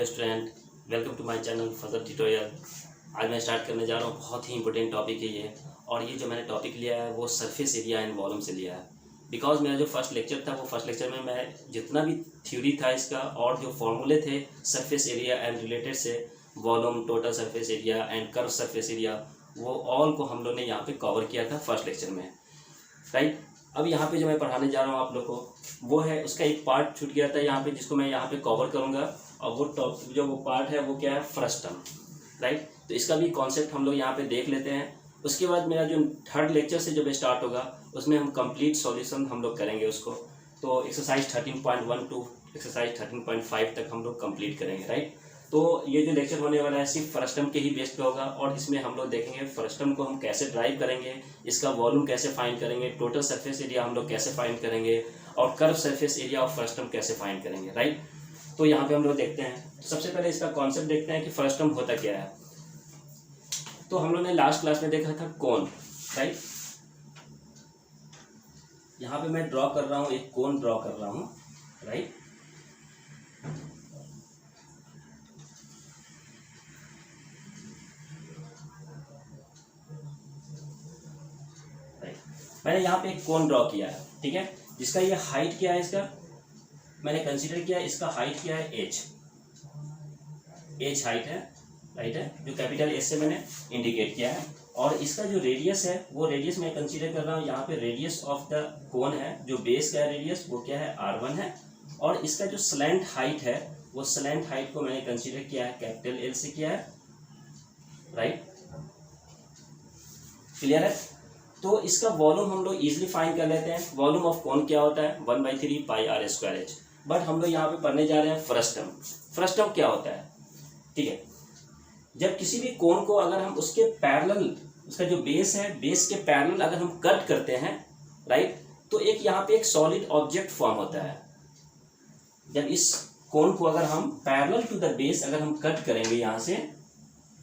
Student, welcome to my channel further tutorial. आज मैं start करने जा रहा हूँ, बहुत ही इंपॉर्टेंट टॉपिक है ये। और ये जो मैंने टॉपिक लिया है वो सरफेस एरिया एंड वॉल्यूम से लिया है। बिकॉज मेरा जो फर्स्ट लेक्चर था वो फर्स्ट लेक्चर में मैं जितना भी थ्योरी था इसका और जो फॉर्मूले थे सरफेस एरिया एंड रिलेटेड से volume, total surface area and curve surface area, वो ऑल को हम लोग ने यहाँ पे कवर किया था फर्स्ट लेक्चर में, राइट। अब यहाँ पे जो मैं पढ़ाने जा रहा हूँ आप लोग को वो है, उसका एक पार्ट छूट गया था यहाँ पे जिसको मैं यहाँ पे कवर करूँगा। और वो जो वो पार्ट है वो क्या है, फ्रस्टम, राइट। तो इसका भी कॉन्सेप्ट हम लोग यहाँ पे देख लेते हैं। उसके बाद मेरा जो थर्ड लेक्चर से जब स्टार्ट होगा उसमें हम कंप्लीट सॉल्यूशन हम लोग करेंगे उसको। तो एक्सरसाइज 13.1 टू एक्सरसाइज 13.5 तक हम लोग कंप्लीट करेंगे, राइट। तो ये जो लेक्चर होने वाला है सिर्फ फ्रस्टम के ही बेस पे होगा और इसमें हम लोग देखेंगे फ्रस्टम को हम कैसे ड्राइव करेंगे, इसका वॉल्यूम कैसे फाइंड करेंगे, टोटल सरफेस एरिया हम लोग कैसे फाइंड करेंगे और curve surface area of frustum कैसे फाइंड करेंगे, राइट। तो यहाँ पे हम लोग देखते हैं, सबसे पहले इसका कॉन्सेप्ट देखते हैं कि फ्रस्टम होता क्या है। तो हम लोग ने लास्ट क्लास में देखा था कोन, राइट। यहाँ पे मैं ड्रॉ कर रहा हूँ, एक कोन ड्रॉ कर रहा हूँ, राइट। मैंने यहाँ पे एक कोन ड्रॉ किया है, ठीक है, जिसका ये हाइट क्या है, इसका मैंने कंसीडर किया, इसका हाइट क्या है, एच हाइट है, राइट है, जो कैपिटल एस से मैंने इंडिकेट किया है। और इसका जो रेडियस है वो रेडियस मैं कंसीडर कर रहा हूँ, यहाँ पे रेडियस ऑफ द कोन है, जो बेस का रेडियस वो क्या है, R1 है। और इसका जो स्लैंट हाइट है वो स्लैंट हाइट को मैंने कंसीडर किया है, कैपिटल एल से किया है, राइट। क्लियर है। तो इसका वॉल्यूम हम लोग इजीली फाइंड कर लेते हैं। वॉल्यूम ऑफ कोन क्या होता है, 1/3 πr²h। बट हम लोग यहाँ पे पढ़ने जा रहे हैं फ्रस्टम। फ्रस्टम क्या होता है, ठीक है। जब किसी भी कोन को अगर हम उसके पैरेलल, उसका जो बेस है, बेस के पैरेलल अगर हम कट करते हैं, राइट, तो एक यहाँ पे एक सॉलिड ऑब्जेक्ट फॉर्म होता है। जब इस कोन को अगर हम पैरेलल टू द बेस अगर हम कट करेंगे यहाँ से,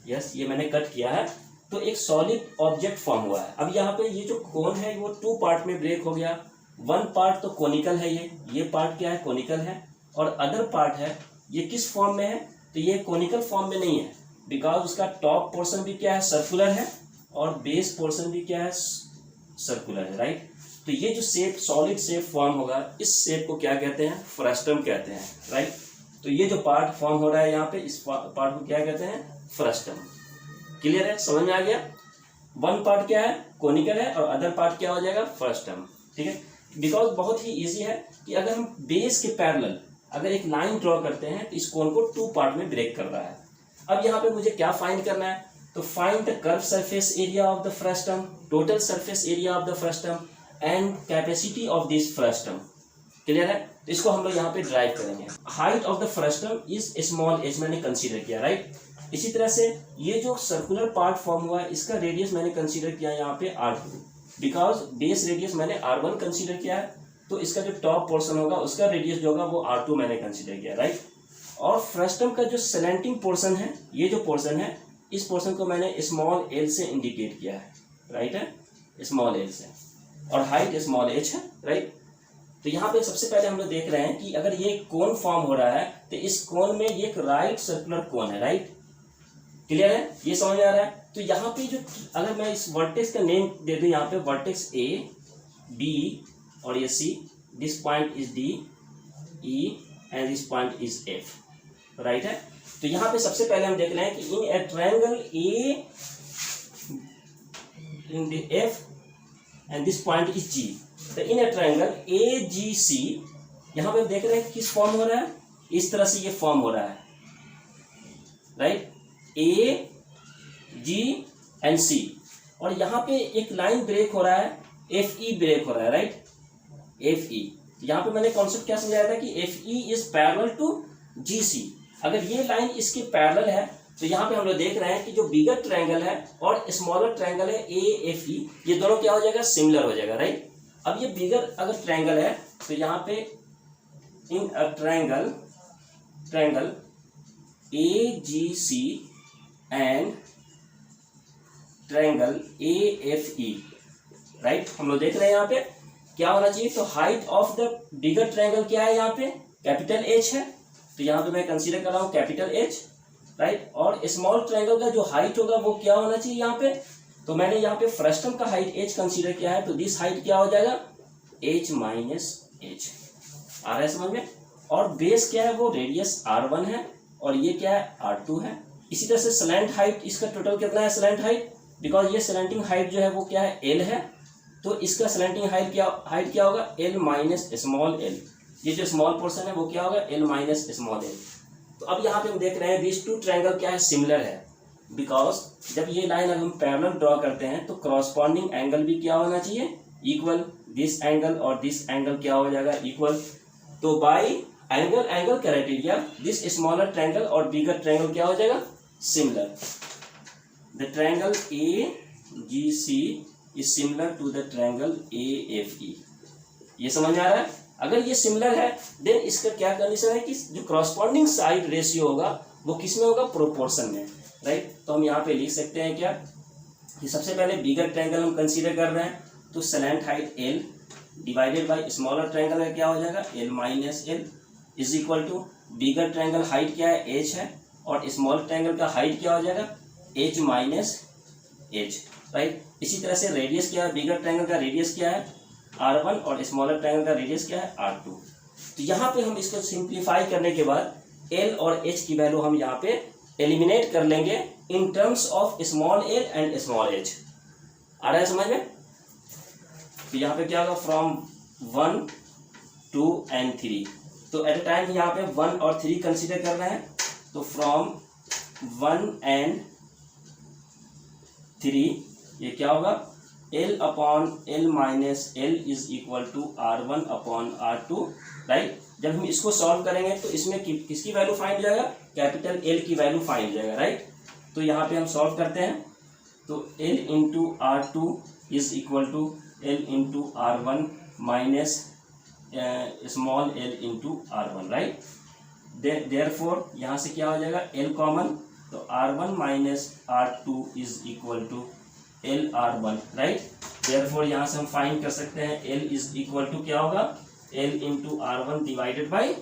यस ये मैंने कट किया है, तो एक सॉलिड ऑब्जेक्ट फॉर्म हुआ है। अब यहाँ पे ये जो कोन है वो 2 पार्ट में ब्रेक हो गया। वन पार्ट तो कोनिकल है, ये पार्ट क्या है, कोनिकल है। और अदर पार्ट है ये किस फॉर्म में है, तो ये कोनिकल फॉर्म में नहीं है, बिकॉज उसका टॉप पोर्शन भी क्या है, सर्कुलर है, और बेस पोर्शन भी क्या है, सर्कुलर है, राइट। तो ये जो शेप, सॉलिड शेप फॉर्म होगा, इस शेप को क्या कहते हैं, फ्रस्टम कहते हैं, राइट। तो ये जो पार्ट फॉर्म हो रहा है यहाँ पे, इस पार्ट को क्या कहते हैं, फ्रस्टम। क्लियर है, समझ में आ गया। वन पार्ट क्या है, कोनिकल है, और अदर पार्ट क्या हो जाएगा, फ्रस्टम, ठीक है। बिकॉज बहुत ही इजी है कि अगर हम बेस के पैरेलल अगर एक लाइन ड्रॉ करते हैं तो इस कोन को 2 पार्ट में ब्रेक कर रहा है। अब यहाँ पे मुझे क्या फाइंड करना है, तो find the curve surface area of the frustum, total surface area of the frustum and capacity of this frustum. Clear है। तो इसको हम लोग यहाँ पे ड्राइव करेंगे। Height of the frustum is small H मैंने कंसीडर किया, राइट। इसी तरह से ये जो सर्कुलर पार्ट फॉर्म हुआ है इसका रेडियस मैंने कंसीडर किया यहाँ पे R2, बिकॉज बेस रेडियस मैंने R1 कंसीडर किया है, तो इसका जो टॉप पोर्शन होगा उसका रेडियस जो होगा वो R2 मैंने कंसीडर किया, राइट। और फ्रस्टम का जो स्लैंटिंग पोर्शन है, ये जो पोर्शन है, इस पोर्शन को मैंने स्मॉल एल से इंडिकेट किया है, राइट है, स्मॉल एल से, और हाइट स्मॉल एच है, राइट। तो यहाँ पे सबसे पहले हम लोग देख रहे हैं कि अगर ये कोन फॉर्म हो रहा है तो इस कोन में ये एक राइट सर्कुलर कोन है, राइट। क्लियर है, ये समझ आ रहा है। तो यहाँ पे जो, अगर मैं इस वर्टेक्स का नेम दे दूं, यहाँ पे वर्टेक्स ए, बी और ये C, this point is D, E and this point is F, right है। तो यहाँ पे सबसे पहले हम देख रहे हैं कि in a triangle A in the F and this point is G, तो in a triangle A G सी, यहाँ पे देख रहे हैं किस फॉर्म हो रहा है, इस तरह से ये फॉर्म हो रहा है, राइट, ए जी एंड सी। और यहाँ पे एक लाइन ब्रेक हो रहा है, एफ ई ब्रेक हो रहा है, राइट, एफ ई। यहाँ पे मैंने कॉन्सेप्ट क्या समझाया था कि F E is parallel to G C. अगर ये लाइन इसके पैरेलल है तो यहाँ पे हम लोग देख रहे हैं कि जो बिगर ट्रायंगल है और स्मॉलर ट्रायंगल है ए एफ ई, ये दोनों क्या हो जाएगा, सिमिलर हो जाएगा, राइट। अब ये बिगर अगर ट्रायंगल है तो यहाँ पे in a triangle A G C and triangle A F E, right, हम लोग देख रहे हैं यहाँ पे क्या होना चाहिए। तो height of the bigger triangle क्या है, यहाँ पे कैपिटल एच है, तो यहाँ पे मैं कंसीडर कर रहा हूँ कैपिटल एच, राइट। और स्मॉल ट्रायंगल का जो हाइट होगा वो क्या होना चाहिए यहाँ पे, तो मैंने यहाँ पे फ्रस्टम का हाइट एच कंसीडर किया है, तो दिस हाइट क्या हो जाएगा एच माइनस एच। आ रहा है समझ में। और बेस क्या है वो रेडियस R1 है और ये क्या है R2 है। इसी तरह से स्लैंट हाइट इसका टोटल कितना है स्लैंट हाइट, बिकॉज ये स्लैंटिंग हाइट जो है वो क्या है L है, तो इसका स्लैंटिंग हाइट क्या होगा L माइनस स्मॉल l। ये जो स्मॉल पोर्शन है वो क्या होगा L माइनस स्मॉल l। तो अब यहाँ पे हम देख रहे हैं दिस टू ट्रायंगल क्या है सिमिलर है, बिकॉज जब ये लाइन अगर हम पैरेलल ड्रॉ करते हैं तो करॉस्पॉन्डिंग एंगल भी क्या होना चाहिए इक्वल, दिस एंगल और दिस एंगल क्या हो जाएगा इक्वल। तो by angle criteria this smaller triangle और बिगर ट्रायंगल क्या हो जाएगा similar. The triangle AGC is similar to the triangle AFE। ये समझ में आ रहा है। अगर ये सिमिलर है देन इसका क्या कंडीशन है कि जो करॉस्पॉन्डिंग साइड रेशियो होगा वो किस में होगा प्रोपोर्शन में, राइट। तो हम यहाँ पे लिख सकते हैं क्या कि सबसे पहले बिगर ट्रायंगल हम कंसीडर कर रहे हैं, तो slant height L divided by smaller triangle का क्या हो जाएगा L minus L is equal to bigger triangle height क्या है H है और स्मॉल ट्रायंगल का हाइट क्या हो जाएगा H माइनस H, राइट। इसी तरह से रेडियस क्या है, बिगर ट्रायंगल का रेडियस क्या है R1 और स्मॉलर ट्रायंगल का रेडियस क्या है R2। तो यहाँ पे हम इसको सिंप्लीफाई करने के बाद L और H की वैल्यू हम यहाँ पे एलिमिनेट कर लेंगे in terms of small l and small h। आ रहा है समझ में। तो यहाँ पे क्या होगा फ्रॉम 1, 2 and 3, तो एट अ टाइम यहाँ पे 1 और 3 कंसीडर कर रहे हैं, तो फ्रॉम 1 and 3 ये क्या होगा L upon L minus L is equal to R1 upon R2, right. जब हम इसको सॉल्व करेंगे तो इसमें किसकी वैल्यू फाइंड हो जाएगा कैपिटल L की वैल्यू फाइंड हो जाएगा, राइट। तो यहाँ पे हम सॉल्व करते हैं, तो L into R2 is equal to L into R1 minus small l into R1, right. Therefore यहाँ से क्या हो जाएगा L कॉमन, तो R1 minus R2 is equal to L R1, right. Therefore यहाँ से हम फाइंड कर सकते हैं L इज इक्वल टू क्या होगा L into R1 divided by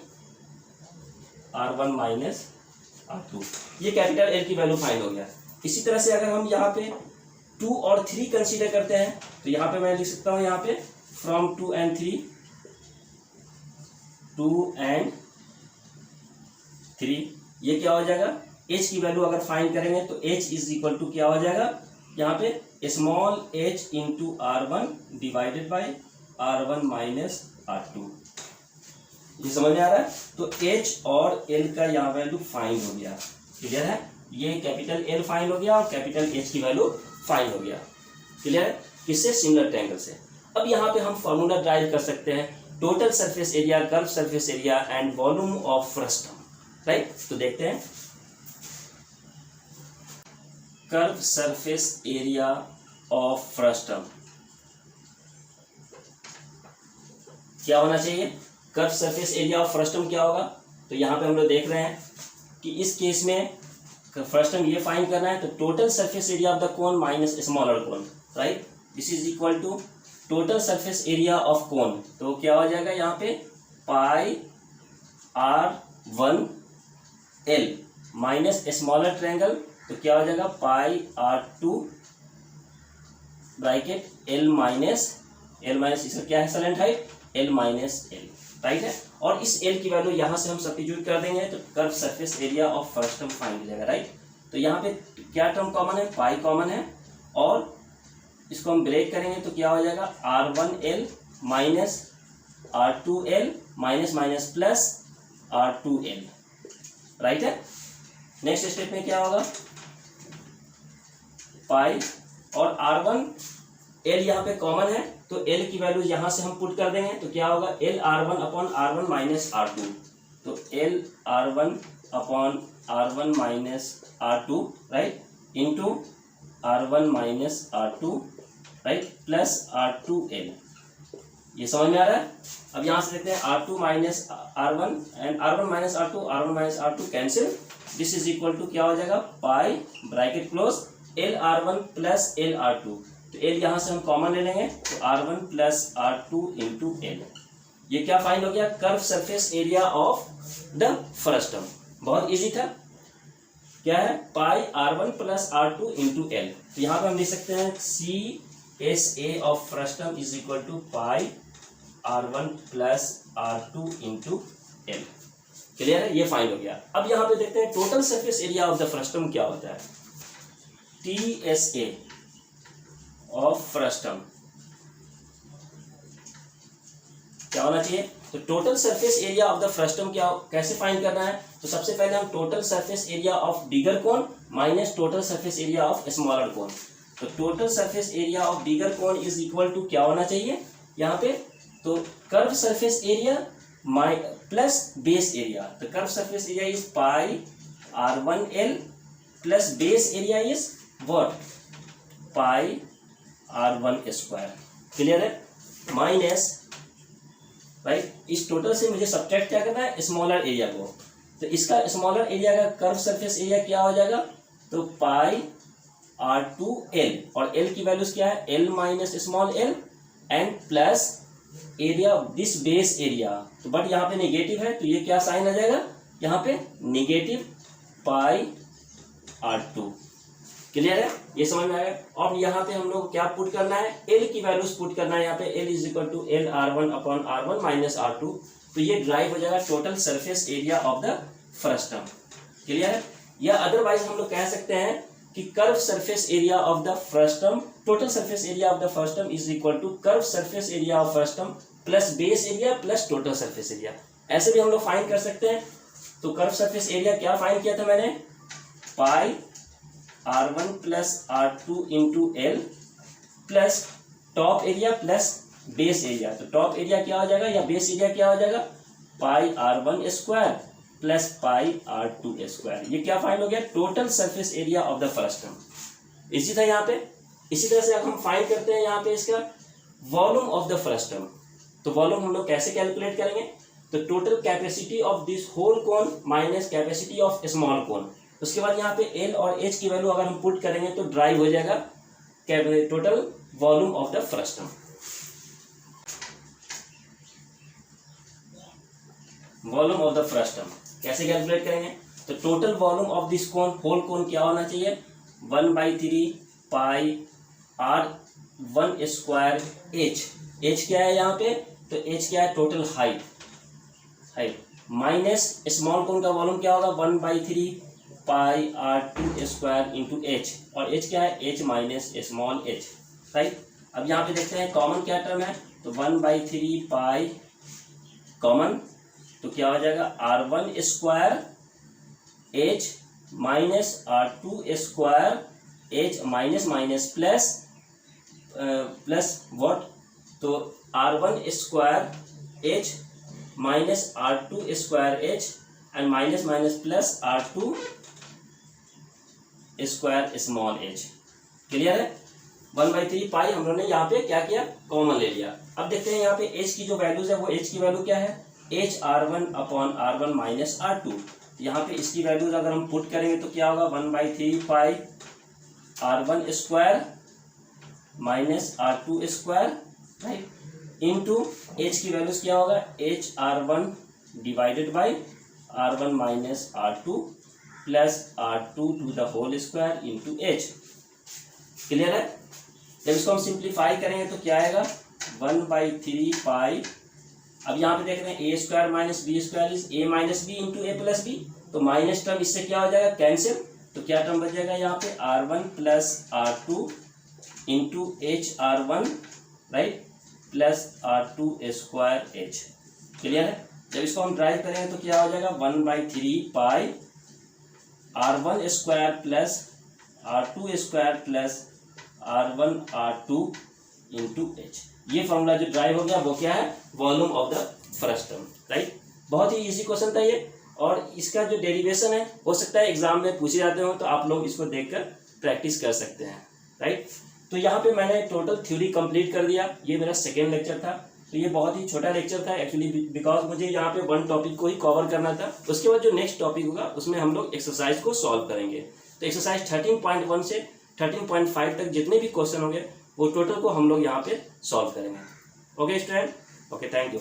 R1 minus R2। ये कैपिटल L की वैल्यू फाइंड हो गया। इसी तरह से अगर हम यहाँ पे 2 और 3 कंसीडर करते हैं तो यहाँ पे मैं लिख सकता हूँ यहाँ पे फ्रॉम 2 and 3, 2 and 3 ये क्या हो जाएगा H की वैल्यू अगर फाइंड करेंगे तो H इज इक्वल टू क्या हो जाएगा यहाँ पे small h into R1 divided by R1 minus R2। ये समझ में आ रहा है। तो H और L का यहाँ वैल्यू फाइंड हो गया, क्लियर है। ये कैपिटल L फाइंड हो गया और कैपिटल H की वैल्यू फाइंड हो गया, क्लियर है, किससे सिमिलर ट्रायंगल से। अब यहाँ पे हम फॉर्मूला ड्राइव कर सकते हैं total surface area, curve surface area and volume of frustum, right. तो देखते हैं curve surface area of frustum क्या होना चाहिए, curve surface area of frustum क्या होगा। तो यहाँ पे हम लोग देख रहे हैं कि इस केस में फ्रस्टम ये फाइंड करना है, तो total surface area of the cone minus smaller cone, right. This is equal to total surface area of cone, तो क्या हो जाएगा यहाँ पे pi R1 L minus smaller triangle, तो क्या हो जाएगा पाई R2 ब्रैकेट L माइनस इसका क्या है slant height L minus L, right है। और इस L की वैल्यू यहाँ से हम सब्स्टिट्यूट कर देंगे तो curve surface area of frustum find हो जाएगा, राइट। तो यहाँ पे क्या टर्म कॉमन है पाई कॉमन है और इसको हम ब्रेक करेंगे तो क्या हो जाएगा R1L minus R2L minus minus plus R2L, right है। नेक्स्ट स्टेप में क्या होगा पाई और R1L यहाँ पे कॉमन है तो L की वैल्यू यहाँ से हम पुट कर देंगे तो क्या होगा L R1 upon R1 minus R2, तो L R1 upon R1 minus R2, right, into R1 minus R2, right, plus R2L। ये समझ में आ रहा है। अब यहाँ से देखते हैं R2 minus R1 and R1 minus R2 cancel, this is equal to क्या हो जाएगा pi bracket close L R1 plus L R2, तो L यहाँ से हम कॉमन ले लेंगे तो R1 plus R2 into L, ये क्या फाइंड हो गया, curve surface area of the frustum. बहुत इजी था, क्या है, पाई r1 plus r2 into L. तो यहाँ पे हम लिख सकते हैं CSA of frustum is equal to pi r1 plus r2 into L. Clear है, ये फाइंड हो गया। अब यहाँ पे देखते हैं total surface area of the frustum क्या होता है। TSA ऑफ फ्रस्टम क्या होना चाहिए, तो total surface area of the frustum क्या कैसे फाइंड करना है। तो सबसे पहले हम total surface area of bigger cone minus total surface area of smaller cone. तो total surface area of bigger cone is equal to क्या होना चाहिए यहाँ पे, तो curve surface area plus base area. तो curve surface area is pi r1l plus base area is what, pi r1 square. Clear है, minus right, इस total से मुझे सब्ट्रैक्ट क्या करना है, स्मॉलर एरिया को। तो इसका स्मॉलर एरिया का कर्व सरफेस एरिया क्या हो जाएगा, तो पाई r2l, और l की वैल्यूज क्या है, l minus small l and plus area this base area. तो बट यहाँ पे नेगेटिव है, तो ये क्या साइन आ जाएगा यहाँ पे, नेगेटिव पाई r2। क्लियर है, ये समझ में आएगा। और यहाँ पे हम लोग क्या पुट करना है, एल की वैल्यूज पुट करना है। यहाँ पे L is equal to L r1 upon r1 minus r2। तो ये ड्राइव हो जाएगा total surface area of the frustum. Clear है, या अदरवाइज हम लोग कह सकते हैं कि curve surface area of the frustum, total surface area of the frustum is equal to curve surface area of frustum plus base area plus total surface area. ऐसे भी हम लोग फाइंड कर सकते हैं। तो कर्व सरफेस एरिया क्या find किया था मैंने, पाई r1 plus r2 into L plus top area plus base area. तो टॉप एरिया क्या हो जाएगा या बेस एरिया क्या हो जाएगा, पाई r1 square plus pi r2 square. ये क्या फाइंड हो गया, total surface area of the frustum. इसी तरह यहाँ पे, इसी तरह से हम फाइंड करते हैं यहाँ पे इसका वॉल्यूम ऑफ द फ्रस्टम। तो वॉल्यूम हम लोग कैसे कैलकुलेट करेंगे, तो total capacity of this whole cone minus capacity of small cone. उसके बाद यहाँ पे एल और एच की वैल्यू अगर हम पुट करेंगे तो ड्राइव हो जाएगा total volume of the frustum. Volume of the frustum कैसे कैलकुलेट करेंगे, तो total volume of this cone, whole cone क्या होना चाहिए, 1/3 pi r1 square H. H क्या है यहाँ पे, तो एच क्या है, टोटल हाइट माइनस स्मॉल कोन का वॉल्यूम क्या होगा, 1/3 पाई r2 स्क्वायर इंटू एच, और एच क्या है, H minus small H. Right, अब यहाँ पे देखते हैं कॉमन क्या टर्म है, तो 1/3 पाई कॉमन, तो क्या हो जाएगा r1 square H minus r2 square H minus minus plus plus what, तो r1 square H minus r2 square H and minus minus plus r2 square small H. Clear है, 1/3 पाई हम लोगों ने यहाँ पे क्या किया, कॉमन ले लिया। अब देखते हैं यहाँ पे एच की जो वैल्यूज है, वो एच की वैल्यू क्या है, H r1 upon r1 minus r2। यहाँ पे इसकी वैल्यूज अगर हम पुट करेंगे तो क्या होगा, 1/3 pi r1 square minus r2 square, right, into H की वैल्यूज क्या होगा, H r1 divided by r1 minus r2 plus r2 to the whole square into H. Clear है, जब इसको हम सिंप्लीफाई करेंगे तो क्या आएगा, 1/3 पाई, अब यहाँ पे देख रहे हैं A square minus B square is A minus B into A plus B. तो माइनस टर्म इससे क्या हो जाएगा, कैंसिल। तो क्या टर्म बच जाएगा यहाँ पे, r1 plus r2 into H r1, right, plus r2 square H. Clear है, जब इसको हम ड्राइव करेंगे तो क्या हो जाएगा, 1/3 pi r1 square plus r2 square plus r1 r2 into H. ये फॉर्मूला जो ड्राइव हो गया वो क्या है, volume of the frustum. Right, बहुत ही इजी क्वेश्चन था ये, और इसका जो डेरिवेशन है हो सकता है एग्जाम में पूछे जाते हो, तो आप लोग इसको देखकर प्रैक्टिस कर सकते हैं। राइट, तो यहाँ पे मैंने टोटल थ्योरी कंप्लीट कर दिया। ये मेरा सेकेंड लेक्चर था, तो ये बहुत ही छोटा लेक्चर था एक्चुअली, बिकॉज मुझे यहाँ पे वन टॉपिक को ही कवर करना था। उसके बाद जो नेक्स्ट टॉपिक होगा उसमें हम लोग एक्सरसाइज को सॉल्व करेंगे। तो एक्सरसाइज 13.1 से 13.5 तक जितने भी क्वेश्चन होंगे वो टोटल को हम लोग यहाँ पे सॉल्व करेंगे। Okay student, okay, thank you.